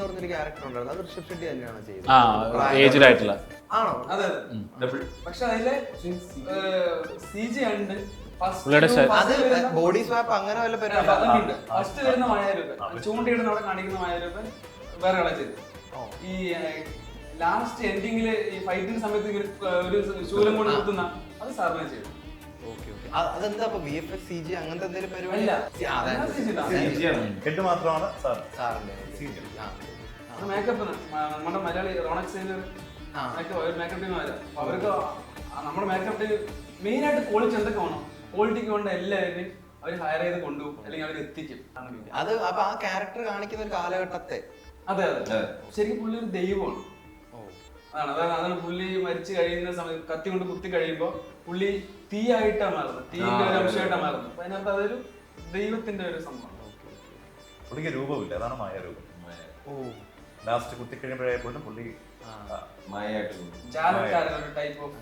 പറഞ്ഞൊരു ക്യാരക്ടർ ഉണ്ടായിരുന്നു, അത് ഋഷഭ് ഷെട്ടി തന്നെയാണ് ചെയ്തത്. ഏജ്ഡ് ആയിട്ടുള്ള ആണോ? അതെ അതെ. പക്ഷെ അതിലെ CG ഉണ്ട്. അത് ബോഡി സ്വാപ്പ് അങ്ങനെ വല്ല പരിപാടി. ഫസ്റ്റ് വരുന്ന മായാരൂപൻ, ചൂണ്ടയിടുന്ന അവിടെ കാണിക്കുന്ന മായാരൂപൻ വേറെ ആളെ ചെയ്തു. ഈ ലാസ്റ്റ് എൻഡിങ്ങില് ഈ ഫൈറ്റിന്റെ സമയത്ത് ഒരു ശൂലം കൊണ്ട് കുത്തുന്ന അത് സാറിനെ ചെയ്തു. അതെന്താ VFX CG അങ്ങനത്തെ എന്തെങ്കിലും പരിപാടി? ഹെഡ് മാത്രമാണ് മേക്കപ്പ്. നമ്മുടെ Malayali Ronak signer makeup team വരാം. അപ്പൊ അവർക്ക് നമ്മുടെ മേക്കപ്പ് ടീം മെയിൻ ആയിട്ട് ക്വാളിറ്റി എന്തൊക്കെ വേണം, ക്വാളിറ്റിക്ക് വേണ്ട എല്ലാവരും അവർ ഹയർ ചെയ്ത് കൊണ്ടുപോകും, അല്ലെങ്കിൽ അവർ എത്തിക്കും. അത് അപ്പൊ ആ ക്യാരക്ടർ കാണിക്കുന്ന ഒരു കാലഘട്ടത്തെ. അതെ അതെ, ശരിക്കും പുള്ളി ഒരു ദൈവമാണ്. അതാണ് പുള്ളി മരിച്ചു കഴിയുന്ന സമയത്ത് കത്തി കൊണ്ട് കുത്തി കഴിയുമ്പോ പുള്ളി തീയായിട്ടാണ് മാറുന്നത്, തീന്റെ ഒരു അംശമായിട്ടാണ് മാറുന്നത്. അപ്പൊ അതിനകത്ത് അതൊരു ദൈവത്തിന്റെ ഒരു സംഭവം. പുള്ളിക്ക് രൂപമില്ല, അതാണ് മായാരൂപം. ലാസ്റ്റ് കുത്തി കഴിയുമ്പോഴായപ്പോഴും പുള്ളി ജാലക്കാരൻ ഒരു ടൈപ്പ് ഓഫ്